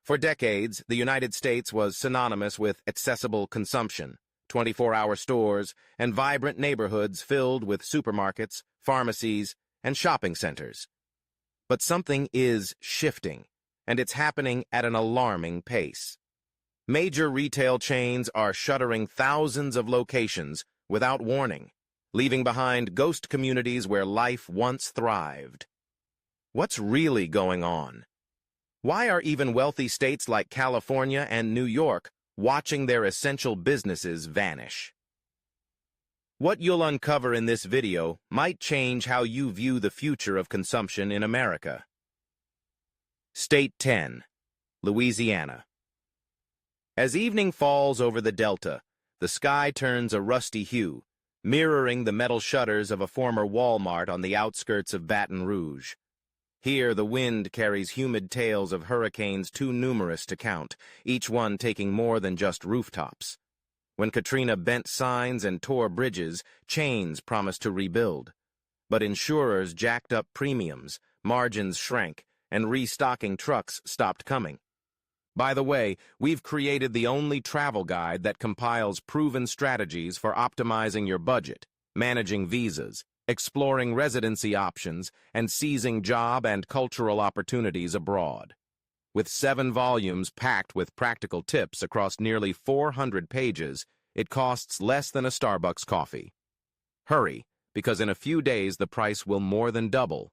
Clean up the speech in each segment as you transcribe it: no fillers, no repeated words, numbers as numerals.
For decades, the United States was synonymous with accessible consumption, 24-hour stores, and vibrant neighborhoods filled with supermarkets, pharmacies, and shopping centers. But something is shifting, and it's happening at an alarming pace. Major retail chains are shuttering thousands of locations without warning, leaving behind ghost communities where life once thrived. What's really going on? Why are even wealthy states like California and New York watching their essential businesses vanish? What you'll uncover in this video might change how you view the future of consumption in America. State 10, Louisiana. As evening falls over the Delta, the sky turns a rusty hue, mirroring the metal shutters of a former Walmart on the outskirts of Baton Rouge. Here, the wind carries humid tales of hurricanes too numerous to count, each one taking more than just rooftops. When Katrina bent signs and tore bridges, chains promised to rebuild. But insurers jacked up premiums, margins shrank, and restocking trucks stopped coming. By the way, we've created the only travel guide that compiles proven strategies for optimizing your budget, managing visas, exploring residency options, and seizing job and cultural opportunities abroad. With 7 volumes packed with practical tips across nearly 400 pages, it costs less than a Starbucks coffee. Hurry, because in a few days the price will more than double.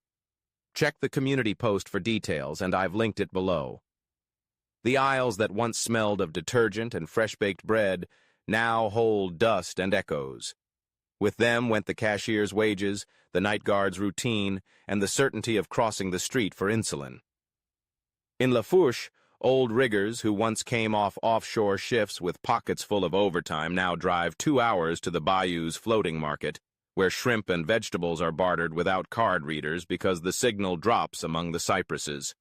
Check the community post for details, and I've linked it below. The aisles that once smelled of detergent and fresh-baked bread now hold dust and echoes. With them went the cashier's wages, the night guard's routine, and the certainty of crossing the street for insulin. In Lafourche, old riggers who once came off offshore shifts with pockets full of overtime now drive 2 hours to the bayou's floating market, where shrimp and vegetables are bartered without card readers because the signal drops among the cypresses.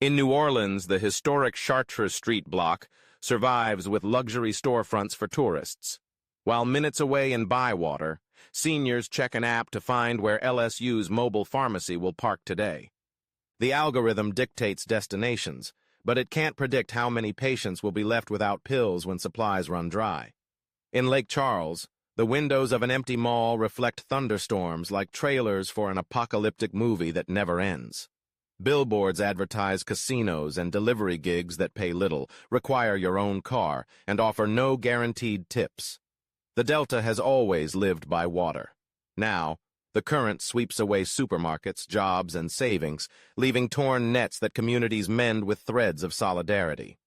In New Orleans, the historic Chartres Street block survives with luxury storefronts for tourists, while minutes away in Bywater, seniors check an app to find where LSU's mobile pharmacy will park today. The algorithm dictates destinations, but it can't predict how many patients will be left without pills when supplies run dry. In Lake Charles, the windows of an empty mall reflect thunderstorms like trailers for an apocalyptic movie that never ends. Billboards advertise casinos and delivery gigs that pay little, require your own car, and offer no guaranteed tips. The Delta has always lived by water. Now, the current sweeps away supermarkets, jobs, and savings, leaving torn nets that communities mend with threads of solidarity.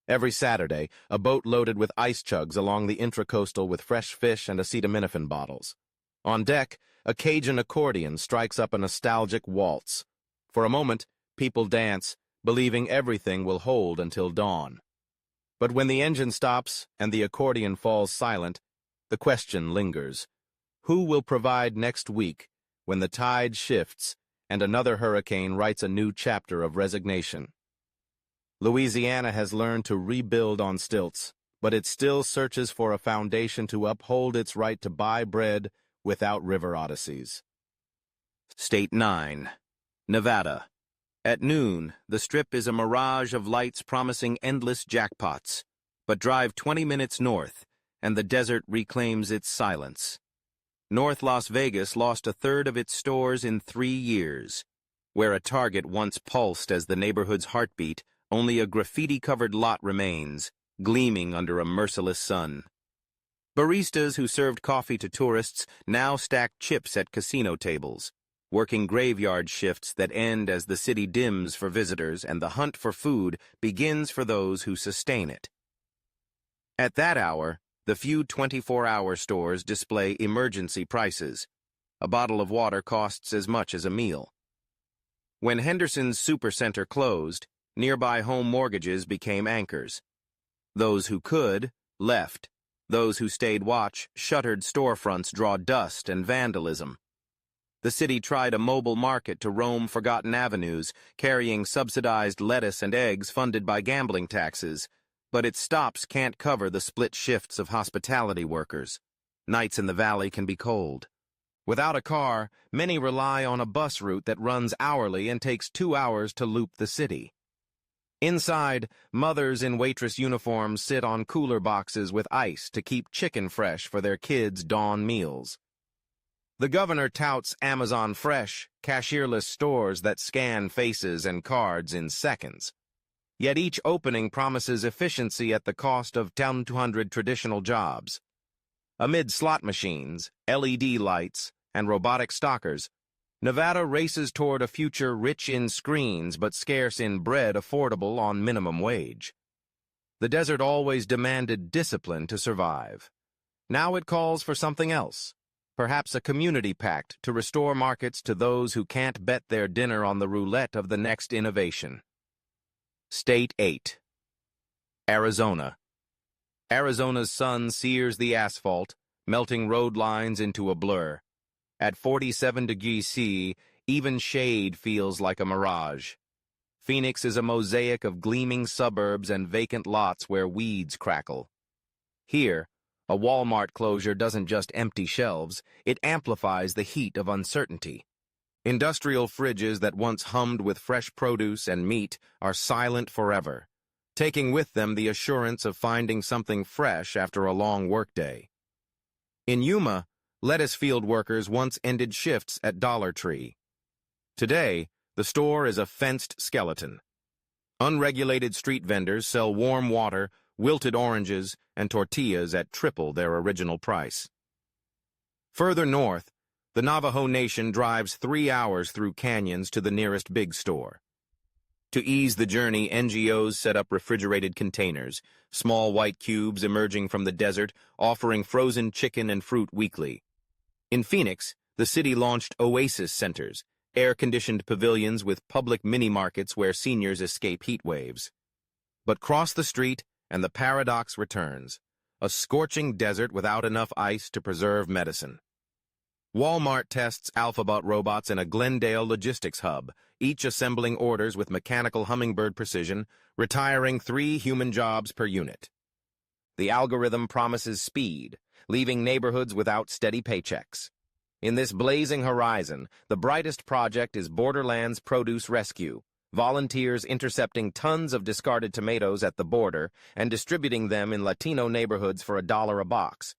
Every Saturday, a boat loaded with ice chugs along the intracoastal with fresh fish and acetaminophen bottles. On deck, a Cajun accordion strikes up a nostalgic waltz. For a moment, people dance, believing everything will hold until dawn. But when the engine stops and the accordion falls silent, the question lingers. Who will provide next week when the tide shifts and another hurricane writes a new chapter of resignation? Louisiana has learned to rebuild on stilts, but it still searches for a foundation to uphold its right to buy bread without river odysseys. State 9. Nevada. At noon, the Strip is a mirage of lights promising endless jackpots. But drive 20 minutes north, and the desert reclaims its silence. North Las Vegas lost a third of its stores in 3 years. Where a Target once pulsed as the neighborhood's heartbeat, only a graffiti-covered lot remains, gleaming under a merciless sun. Baristas who served coffee to tourists now stack chips at casino tables, working graveyard shifts that end as the city dims for visitors and the hunt for food begins for those who sustain it. At that hour, the few 24-hour stores display emergency prices. A bottle of water costs as much as a meal. When Henderson's Supercenter closed, nearby home mortgages became anchors. Those who could, left. Those who stayed watch shuttered storefronts draw dust and vandalism. The city tried a mobile market to roam forgotten avenues, carrying subsidized lettuce and eggs funded by gambling taxes, but its stops can't cover the split shifts of hospitality workers. Nights in the valley can be cold. Without a car, many rely on a bus route that runs hourly and takes 2 hours to loop the city. Inside, mothers in waitress uniforms sit on cooler boxes with ice to keep chicken fresh for their kids' dawn meals. The governor touts Amazon Fresh, cashierless stores that scan faces and cards in seconds. Yet each opening promises efficiency at the cost of 200 traditional jobs. Amid slot machines, LED lights, and robotic stockers, Nevada races toward a future rich in screens but scarce in bread affordable on minimum wage. The desert always demanded discipline to survive. Now it calls for something else, perhaps a community pact to restore markets to those who can't bet their dinner on the roulette of the next innovation. State 8. Arizona. Arizona's sun sears the asphalt, melting road lines into a blur. At 47 degrees C, even shade feels like a mirage. Phoenix is a mosaic of gleaming suburbs and vacant lots where weeds crackle. Here, a Walmart closure doesn't just empty shelves, it amplifies the heat of uncertainty. Industrial fridges that once hummed with fresh produce and meat are silent forever, taking with them the assurance of finding something fresh after a long workday. In Yuma, lettuce field workers once ended shifts at Dollar Tree. Today, the store is a fenced skeleton. Unregulated street vendors sell warm water, wilted oranges, and tortillas at triple their original price. Further north, the Navajo Nation drives 3 hours through canyons to the nearest big store. To ease the journey, NGOs set up refrigerated containers, small white cubes emerging from the desert, offering frozen chicken and fruit weekly. In Phoenix, the city launched Oasis Centers, air-conditioned pavilions with public mini-markets where seniors escape heat waves. But cross the street, and the paradox returns, a scorching desert without enough ice to preserve medicine. Walmart tests Alphabot robots in a Glendale logistics hub, each assembling orders with mechanical hummingbird precision, retiring 3 human jobs per unit. The algorithm promises speed, leaving neighborhoods without steady paychecks. In this blazing horizon, the brightest project is Borderlands Produce Rescue, volunteers intercepting tons of discarded tomatoes at the border and distributing them in Latino neighborhoods for $1 a box.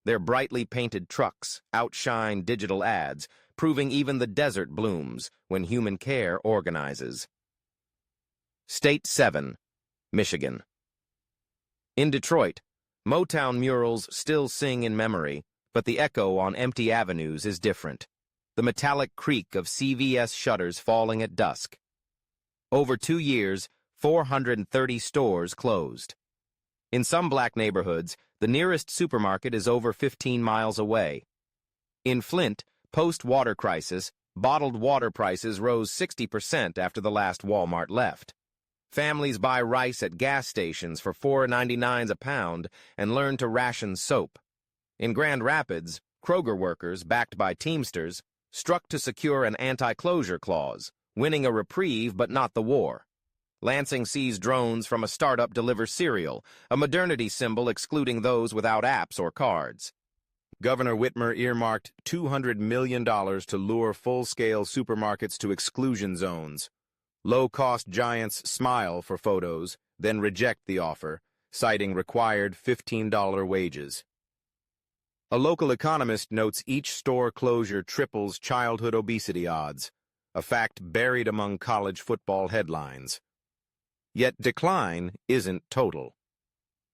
Their brightly painted trucks outshine digital ads, proving even the desert blooms when human care organizes. State 7, Michigan. In Detroit, Motown murals still sing in memory, but the echo on empty avenues is different. The metallic creak of CVS shutters falling at dusk. Over 2 years, 430 stores closed. In some black neighborhoods, the nearest supermarket is over 15 miles away. In Flint, post-water crisis, bottled water prices rose 60% after the last Walmart left. Families buy rice at gas stations for $4.99 a pound and learn to ration soap. In Grand Rapids, Kroger workers, backed by Teamsters, struck to secure an anti-closure clause, winning a reprieve but not the war. Lansing sees drones from a startup deliver cereal, a modernity symbol excluding those without apps or cards. Governor Whitmer earmarked $200 million to lure full-scale supermarkets to exclusion zones. Low-cost giants smile for photos, then reject the offer, citing required $15 wages. A local economist notes each store closure triples childhood obesity odds, a fact buried among college football headlines. Yet decline isn't total.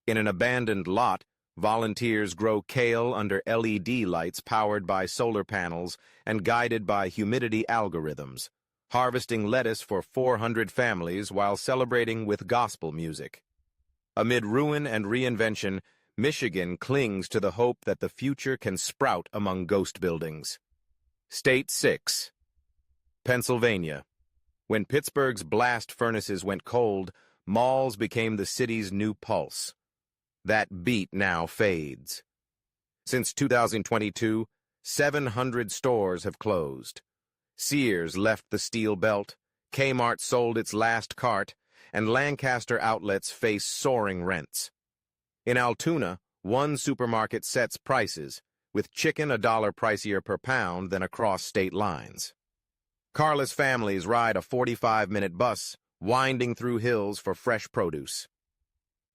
In an abandoned lot, volunteers grow kale under LED lights powered by solar panels and guided by humidity algorithms, harvesting lettuce for 400 families while celebrating with gospel music. Amid ruin and reinvention, Michigan clings to the hope that the future can sprout among ghost buildings. State 6. Pennsylvania. When Pittsburgh's blast furnaces went cold, malls became the city's new pulse. That beat now fades. Since 2022, 700 stores have closed. Sears left the steel belt, Kmart sold its last cart, and Lancaster outlets face soaring rents. In Altoona, one supermarket sets prices, with chicken $1 pricier per pound than across state lines. Carless families ride a 45-minute bus winding through hills for fresh produce.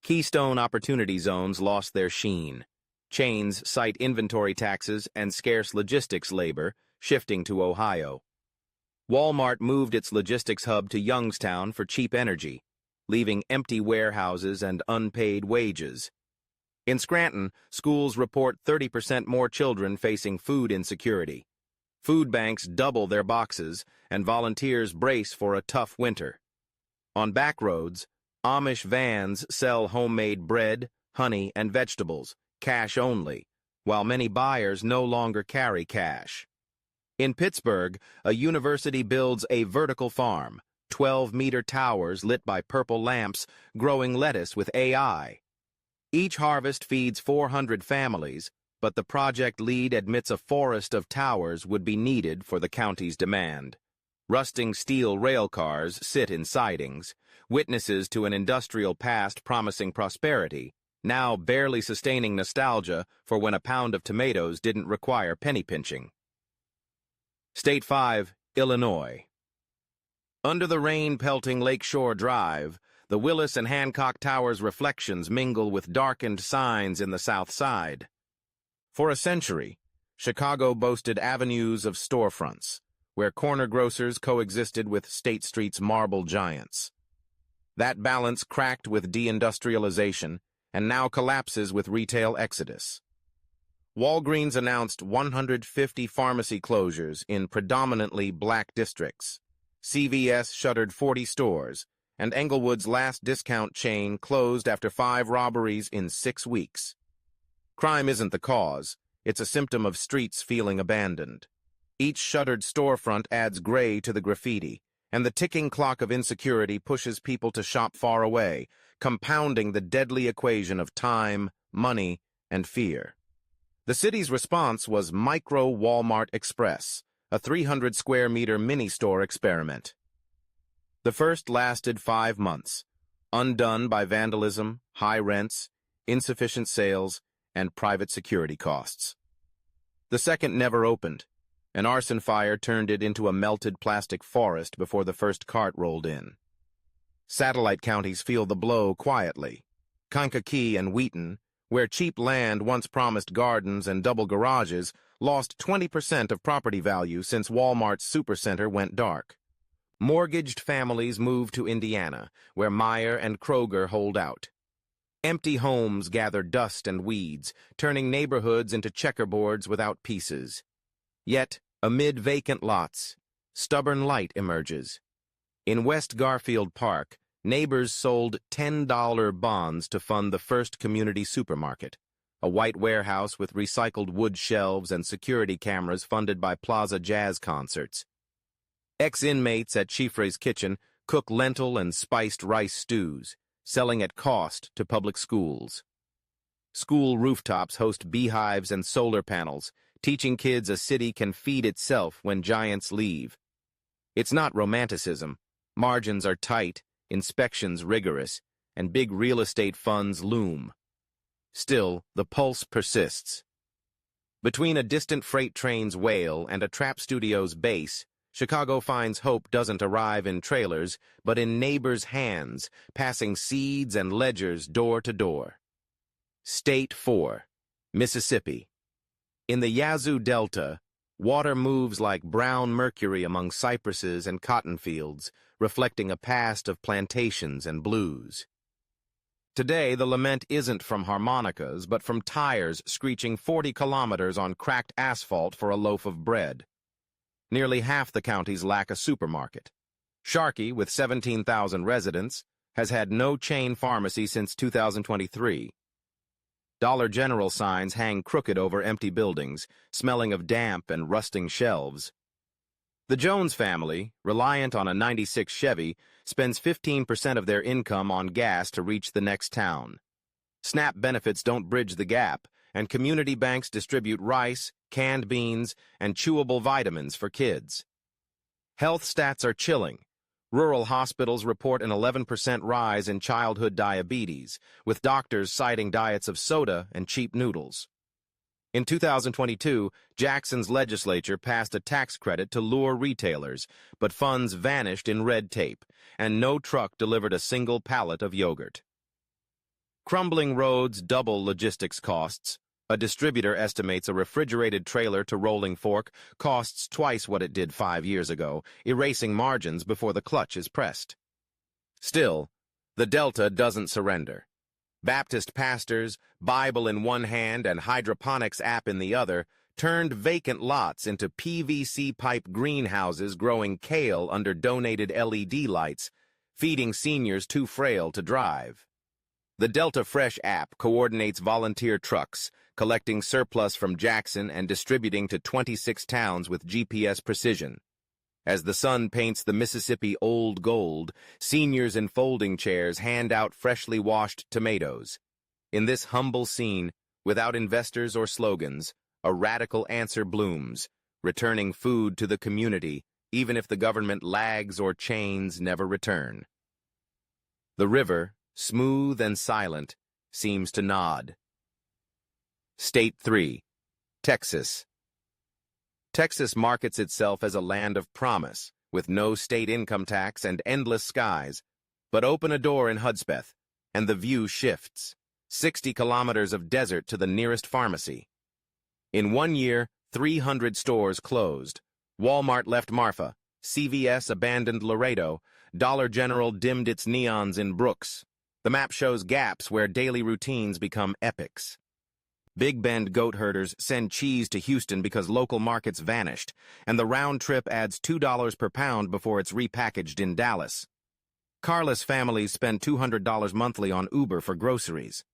Keystone Opportunity Zones lost their sheen. Chains cite inventory taxes and scarce logistics labor, shifting to Ohio. Walmart moved its logistics hub to Youngstown for cheap energy, leaving empty warehouses and unpaid wages. In Scranton, schools report 30% more children facing food insecurity. Food banks double their boxes, and volunteers brace for a tough winter. On back roads, Amish vans sell homemade bread, honey, and vegetables, cash only, while many buyers no longer carry cash. In Pittsburgh, a university builds a vertical farm, 12-meter towers lit by purple lamps, growing lettuce with AI. Each harvest feeds 400 families, but the project lead admits a forest of towers would be needed for the county's demand. Rusting steel rail cars sit in sidings, witnesses to an industrial past promising prosperity, now barely sustaining nostalgia for when a pound of tomatoes didn't require penny pinching. State 5, Illinois. Under the rain-pelting Lakeshore Drive, the Willis and Hancock Towers' reflections mingle with darkened signs in the South Side. For a century, Chicago boasted avenues of storefronts, where corner grocers coexisted with State Street's marble giants. That balance cracked with deindustrialization and now collapses with retail exodus. Walgreens announced 150 pharmacy closures in predominantly black districts. CVS shuttered 40 stores, and Englewood's last discount chain closed after 5 robberies in 6 weeks. Crime isn't the cause, it's a symptom of streets feeling abandoned. Each shuttered storefront adds gray to the graffiti, and the ticking clock of insecurity pushes people to shop far away, compounding the deadly equation of time, money, and fear. The city's response was Micro Walmart Express, a 300-square-meter mini-store experiment. The first lasted 5 months, undone by vandalism, high rents, insufficient sales, and private security costs. The second never opened. An arson fire turned it into a melted plastic forest before the first cart rolled in. Satellite counties feel the blow quietly. Kankakee and Wheaton, where cheap land once promised gardens and double garages, lost 20% of property value since Walmart's supercenter went dark. Mortgaged families moved to Indiana, where Meijer and Kroger hold out. Empty homes gather dust and weeds, turning neighborhoods into checkerboards without pieces. Yet, amid vacant lots, stubborn light emerges. In West Garfield Park, neighbors sold $10 bonds to fund the first community supermarket, a white warehouse with recycled wood shelves and security cameras funded by Plaza Jazz concerts. Ex-inmates at Chifre's Kitchen cook lentil and spiced rice stews, selling at cost to public schools. School rooftops host beehives and solar panels, teaching kids a city can feed itself when giants leave. It's not romanticism. Margins are tight, inspections rigorous, and big real estate funds loom. Still, the pulse persists. Between a distant freight train's wail and a trap studio's bass, Chicago finds hope doesn't arrive in trailers, but in neighbors' hands, passing seeds and ledgers door to door. State 4, Mississippi. In the Yazoo Delta, water moves like brown mercury among cypresses and cotton fields, reflecting a past of plantations and blues. Today, the lament isn't from harmonicas, but from tires screeching 40 kilometers on cracked asphalt for a loaf of bread. Nearly half the counties lack a supermarket. Sharkey, with 17,000 residents, has had no chain pharmacy since 2023. Dollar General signs hang crooked over empty buildings, smelling of damp and rusting shelves. The Jones family, reliant on a '96 Chevy, spends 15% of their income on gas to reach the next town. SNAP benefits don't bridge the gap, and community banks distribute rice, canned beans, and chewable vitamins for kids. Health stats are chilling. Rural hospitals report an 11% rise in childhood diabetes, with doctors citing diets of soda and cheap noodles. In 2022, Jackson's legislature passed a tax credit to lure retailers, but funds vanished in red tape, and no truck delivered a single pallet of yogurt. Crumbling roads double logistics costs. A distributor estimates a refrigerated trailer to rolling fork costs twice what it did 5 years ago, erasing margins before the clutch is pressed. Still, the Delta doesn't surrender. Baptist pastors, Bible in one hand and hydroponics app in the other, turned vacant lots into PVC pipe greenhouses growing kale under donated LED lights, feeding seniors too frail to drive. The Delta Fresh app coordinates volunteer trucks, collecting surplus from Jackson and distributing to 26 towns with GPS precision. As the sun paints the Mississippi old gold, seniors in folding chairs hand out freshly washed tomatoes. In this humble scene, without investors or slogans, a radical answer blooms, returning food to the community, even if the government lags or chains never return. The river, smooth and silent, seems to nod. State 3. Texas. Texas markets itself as a land of promise, with no state income tax and endless skies. But open a door in Hudspeth, and the view shifts. 60 kilometers of desert to the nearest pharmacy. In 1 year, 300 stores closed. Walmart left Marfa, CVS abandoned Laredo, Dollar General dimmed its neons in Brooks. The map shows gaps where daily routines become epics. Big Bend goat herders send cheese to Houston because local markets vanished, and the round trip adds $2 per pound before it's repackaged in Dallas. Carless families spend $200 monthly on Uber for groceries.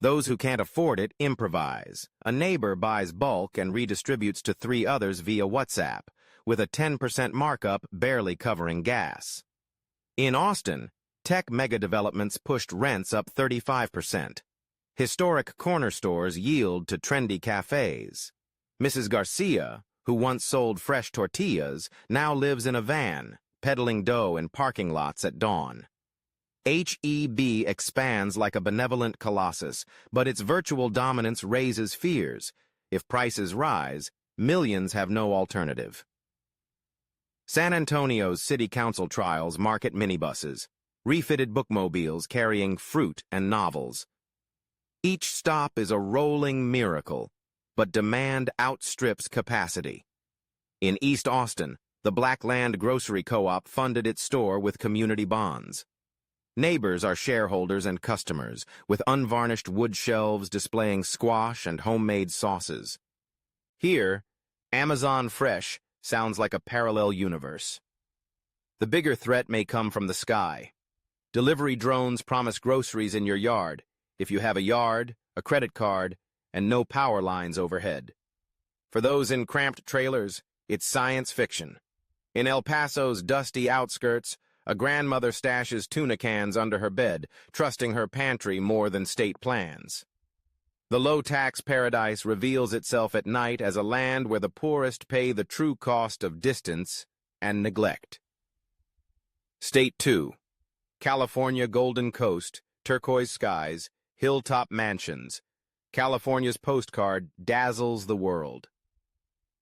Those who can't afford it improvise. A neighbor buys bulk and redistributes to 3 others via WhatsApp, with a 10% markup barely covering gas. In Austin, tech megadevelopments pushed rents up 35%. Historic corner stores yield to trendy cafes. Mrs. Garcia, who once sold fresh tortillas, now lives in a van, peddling dough in parking lots at dawn. HEB expands like a benevolent colossus, but its virtual dominance raises fears. If prices rise, millions have no alternative. San Antonio's city council trials market minibuses, refitted bookmobiles carrying fruit and novels. Each stop is a rolling miracle, but demand outstrips capacity. In East Austin, the Blackland Grocery Co-op funded its store with community bonds. Neighbors are shareholders and customers, with unvarnished wood shelves displaying squash and homemade sauces. Here, Amazon Fresh sounds like a parallel universe. The bigger threat may come from the sky. Delivery drones promise groceries in your yard, if you have a yard, a credit card, and no power lines overhead. For those in cramped trailers, it's science fiction. In El Paso's dusty outskirts, a grandmother stashes tuna cans under her bed, trusting her pantry more than state plans. The low-tax paradise reveals itself at night as a land where the poorest pay the true cost of distance and neglect. State 2. California Golden Coast, turquoise skies, hilltop mansions. California's postcard dazzles the world.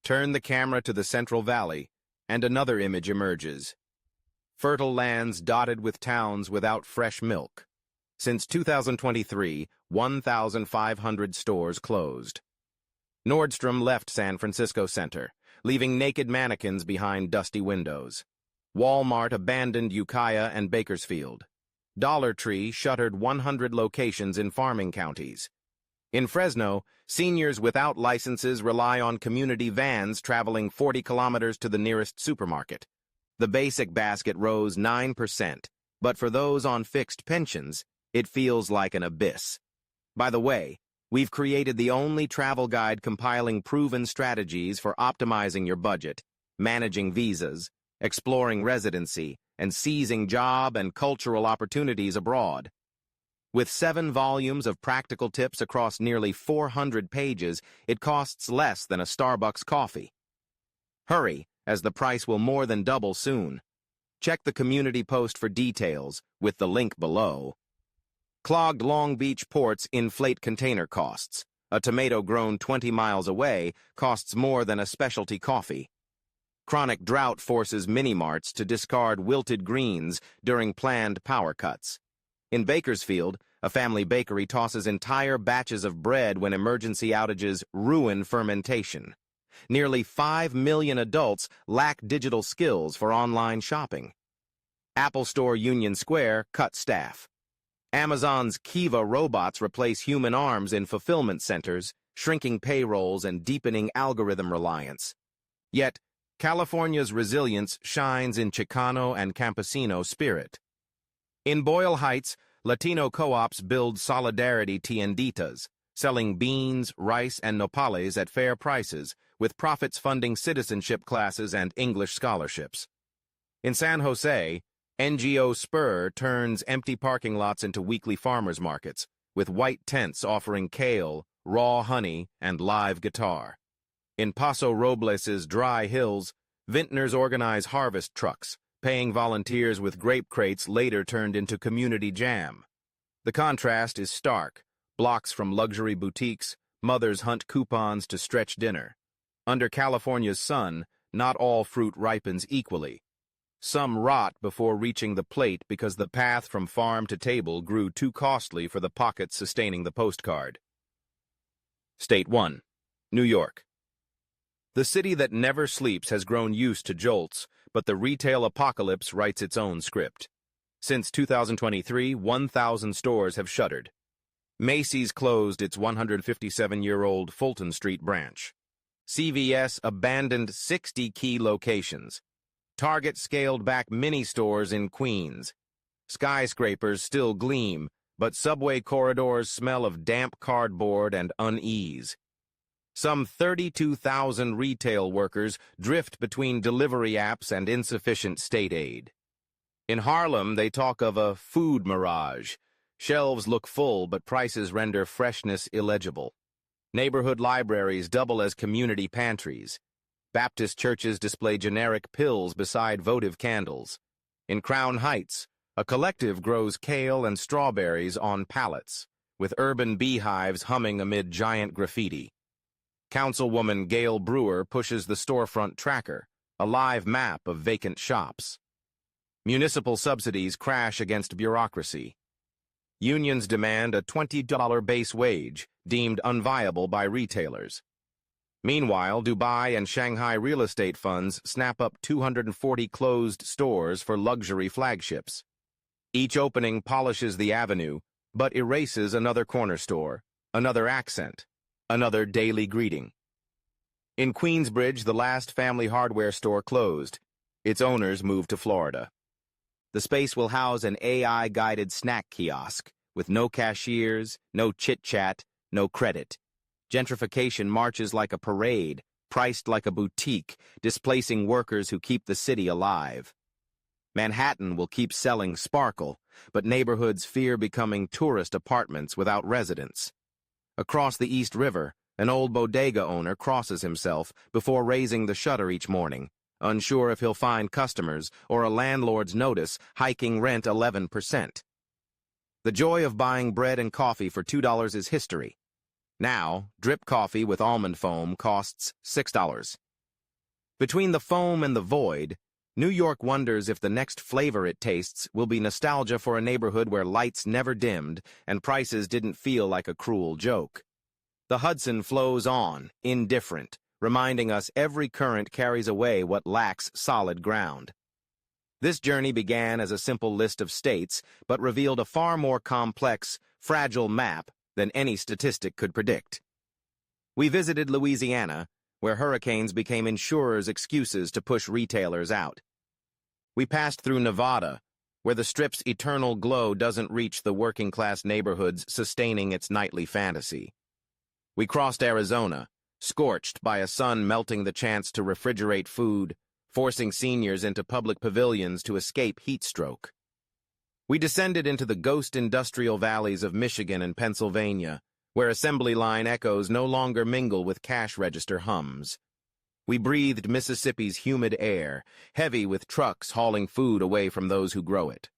Turn the camera to the Central Valley, and another image emerges. Fertile lands dotted with towns without fresh milk. Since 2023, 1,500 stores closed. Nordstrom left San Francisco Center, leaving naked mannequins behind dusty windows. Walmart abandoned Ukiah and Bakersfield. Dollar Tree shuttered 100 locations in farming counties. In Fresno, seniors without licenses rely on community vans traveling 40 kilometers to the nearest supermarket. The basic basket rose 9%, but for those on fixed pensions, it feels like an abyss. By the way, we've created the only travel guide compiling proven strategies for optimizing your budget, managing visas, exploring residency, and seizing job and cultural opportunities abroad. With 7 volumes of practical tips across nearly 400 pages, it costs less than a Starbucks coffee. Hurry, as the price will more than double soon. Check the community post for details, with the link below. Clogged Long Beach ports inflate container costs. A tomato grown 20 miles away costs more than a specialty coffee. Chronic drought forces mini-marts to discard wilted greens during planned power cuts. In Bakersfield, a family bakery tosses entire batches of bread when emergency outages ruin fermentation. Nearly 5 million adults lack digital skills for online shopping. Apple Store Union Square cut staff. Amazon's Kiva robots replace human arms in fulfillment centers, shrinking payrolls and deepening algorithm reliance. Yet, California's resilience shines in Chicano and campesino spirit. In Boyle Heights, Latino co-ops build solidarity tienditas, selling beans, rice, and nopales at fair prices, with profits funding citizenship classes and English scholarships. In San Jose, NGO Spur turns empty parking lots into weekly farmers markets, with white tents offering kale, raw honey, and live guitar. In Paso Robles' dry hills, vintners organize harvest trucks, paying volunteers with grape crates later turned into community jam. The contrast is stark. Blocks from luxury boutiques, mothers hunt coupons to stretch dinner. Under California's sun, not all fruit ripens equally. Some rot before reaching the plate because the path from farm to table grew too costly for the pockets sustaining the postcard. State 1. New York. The city that never sleeps has grown used to jolts, but the retail apocalypse writes its own script. Since 2023, 1,000 stores have shuttered. Macy's closed its 157-year-old Fulton Street branch. CVS abandoned 60 key locations. Target scaled back mini stores in Queens. Skyscrapers still gleam, but subway corridors smell of damp cardboard and unease. Some 32,000 retail workers drift between delivery apps and insufficient state aid. In Harlem, they talk of a food mirage. Shelves look full, but prices render freshness illegible. Neighborhood libraries double as community pantries. Baptist churches display generic pills beside votive candles. In Crown Heights, a collective grows kale and strawberries on pallets, with urban beehives humming amid giant graffiti. Councilwoman Gail Brewer pushes the storefront tracker, a live map of vacant shops. Municipal subsidies crash against bureaucracy. Unions demand a $20 base wage, deemed unviable by retailers. Meanwhile, Dubai and Shanghai real estate funds snap up 240 closed stores for luxury flagships. Each opening polishes the avenue, but erases another corner store, another accent, another daily greeting. In Queensbridge, the last family hardware store closed. Its owners moved to Florida. The space will house an AI-guided snack kiosk, with no cashiers, no chit-chat, no credit. Gentrification marches like a parade, priced like a boutique, displacing workers who keep the city alive. Manhattan will keep selling sparkle, but neighborhoods fear becoming tourist apartments without residents. Across the East River, an old bodega owner crosses himself before raising the shutter each morning, unsure if he'll find customers or a landlord's notice hiking rent 11%. The joy of buying bread and coffee for $2 is history. Now, drip coffee with almond foam costs $6. Between the foam and the void, New York wonders if the next flavor it tastes will be nostalgia for a neighborhood where lights never dimmed and prices didn't feel like a cruel joke. The Hudson flows on, indifferent, reminding us every current carries away what lacks solid ground. This journey began as a simple list of states, but revealed a far more complex, fragile map than any statistic could predict. We visited Louisiana, where hurricanes became insurers' excuses to push retailers out. We passed through Nevada, where the Strip's eternal glow doesn't reach the working-class neighborhoods sustaining its nightly fantasy. We crossed Arizona, scorched by a sun melting the chance to refrigerate food, forcing seniors into public pavilions to escape heat stroke. We descended into the ghost industrial valleys of Michigan and Pennsylvania, where assembly line echoes no longer mingle with cash register hums. We breathed Mississippi's humid air, heavy with trucks hauling food away from those who grow it.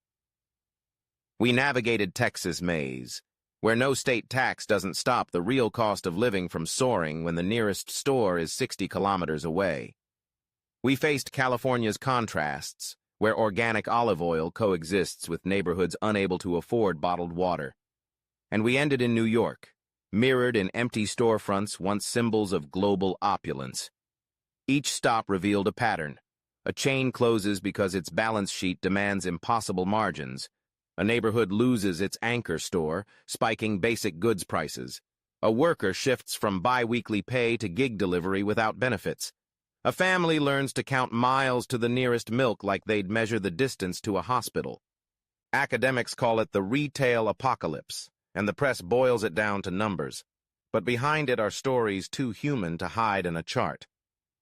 We navigated Texas maze, where no state tax doesn't stop the real cost of living from soaring when the nearest store is 60 kilometers away. We faced California's contrasts, where organic olive oil coexists with neighborhoods unable to afford bottled water. And we ended in New York, mirrored in empty storefronts once symbols of global opulence. Each stop revealed a pattern. A chain closes because its balance sheet demands impossible margins. A neighborhood loses its anchor store, spiking basic goods prices. A worker shifts from bi-weekly pay to gig delivery without benefits. A family learns to count miles to the nearest milk like they'd measure the distance to a hospital. Academics call it the retail apocalypse, and the press boils it down to numbers. But behind it are stories too human to hide in a chart.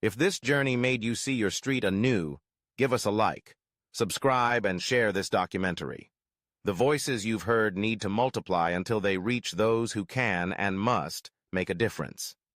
If this journey made you see your street anew, give us a like, subscribe, and share this documentary. The voices you've heard need to multiply until they reach those who can and must make a difference.